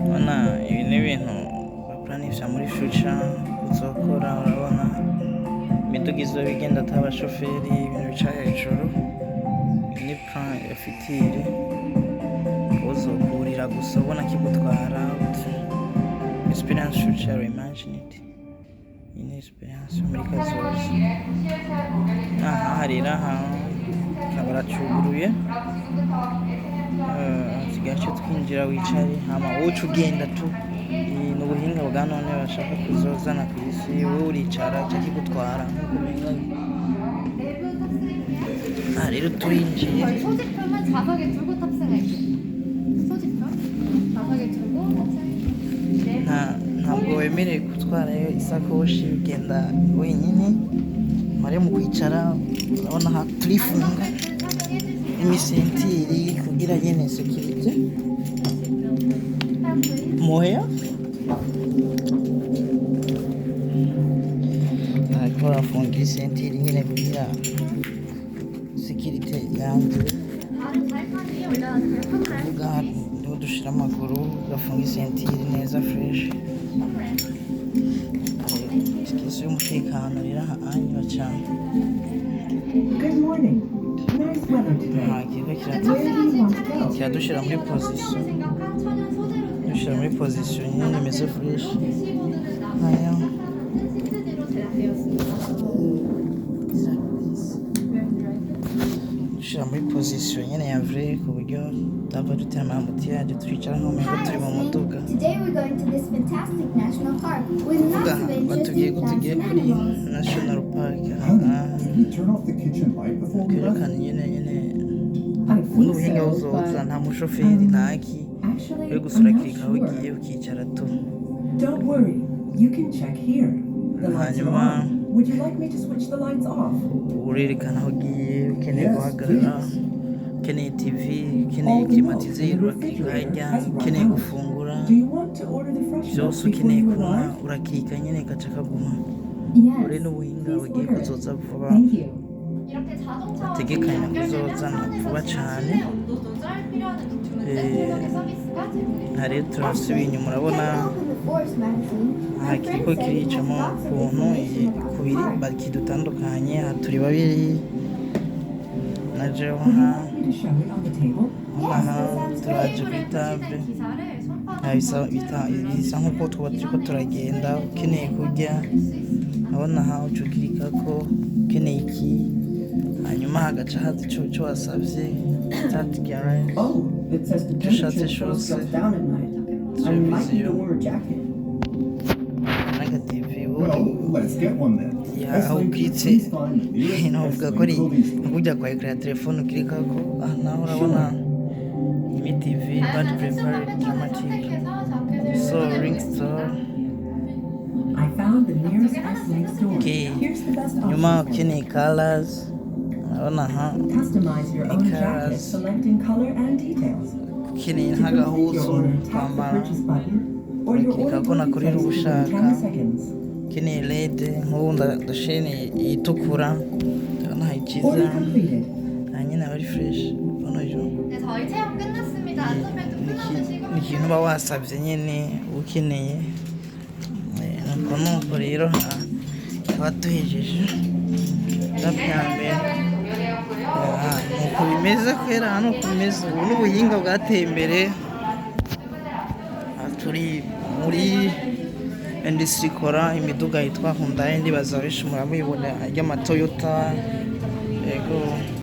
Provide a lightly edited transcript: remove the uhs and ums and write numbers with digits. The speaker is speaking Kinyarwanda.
Urabona ibi ni ibintu bapuranisha muri future kuzokora. Urabona imiduga izoba igenda ata abashoferi, ibintu bica hejuru. Iyi ni plan ya fitiri uzokurira gusa ubona kigutwara. Experience future imagine it. Iyi ni experience muri kazoza. Aha hari raha baracuguruye gace twinjira wicare hama wowe ugenda tu. Ni ubuhinga bwa none bashaka kuzozana ku isi. Wowe uricara kigutwara nk'uko umenya. rero turinjiye. 저희 소지품은 좌석에 두고 탑승할게요. 소지품 좌석에 두고 탑승할게요. ntabwo wemerewe gutwarayo isakoshi ugenda wenyine. mare mu kwicara urabona aha turifunga imisentiri kugira nyene security moya ariko afunga isentiri nyene kugira security yanjye. kuvuga niho dushira amaguru gafunga isentiri neza fresh. Sikisi y'umutekano rero ahanyura cyane. Good morning. Nice weather today. kiradushyira muri position, dushyira muri position nyine imeze fresh. Aya dushyira muri position nyine ya vrai ku buryo tutava dutera amabutiyaje twicara nk'umengo turi mu muduga. Today we're going to this fantastic national park with lots of tugiye interesting kuri animals. national park. Can you turn off the kitchen light before we left? kwerekana nyine I think ubuhinga so, buzoza but nta mushoferi ntaki actually, uri gusura I'm kirika not aho sure. ugiye ukicara tu. Don't worry, you can check here. The lights are Hanyuma on. Would you like me to switch the lights off? urerekana aho ugiye, ukeneye Yes, guhagarara, please. ukeneye TV, ukeneye klimatizeri urajya, ukeneye gufungura Do you want to order the fresh milk byose before ukeneye you kunywa arrive? urakika nyine gaca kaguma. Yes. uri n'ubuhinga Please bugiye order. kuzoza vuba, Thank you. 이렇게 자동차와 bategekanya 연결되면 kuzozana vuba 차량에서 cyane. 자신의 온도 조절 필요한 주문된 해석의 서비스가 제공됩니다. aha rero turasubiye inyuma urabona Can open the Force magazine. aha My kiriko friend said he has kiricamo lots of ukuntu information about the kubiri park. bakidutandukanye. aha turi babiri na jewe Would you aha like me to show it on the table? aha turaje kuri 테이블에 table. 표시된 기사를 손바닥으로 bisa nk'uko tuba turiko turagenda. ukeneye kurya urabona aha ucukirika ko ukeneye iki, hanyuma hagaca haza ico wasavye tatgara Oh, it says the Just shut the temperature shows. goes down at night. I might need to wear a jacket. n'agatv. Well, let's get one then. Yeah, This aho link, ukitse please find the nearest navuga ko S-Link ari clothing store. nkujya kwa ekara ya telefone ukirikako. aha naho urabona imi tv bad prepared dramatic so ring store. I found the nearest S-Link store. Okay. Here's the best nyuma option. ukeneye colors urabona aha Customize your own jacket, Because- selecting color and details. ukeneye To complete nk'agahuzu your order, tap the kwambara, purchase button, or your Urakeka order ko will be nakorera placed within ubushaka. 10 seconds. ukeneye led nk'ubu ndashene itukura urabona ikiza Order completed. hanyine aba ari fresh. urabona yo 네, 저희 체험 끝났습니다. 안전벨트 풀어주시고 ni ikintu uba wasabye nyine ukeneye. nuko rero tukaba duhejeje etape ya mbere. nuko bimeze kwera hano uko bimeze. ubu n'ubuhinga bwateye imbere. aha turi muri industry ikora imiduga yitwa Hyundai, ndibaza benshi muramuyibona ry'amatoyota. yego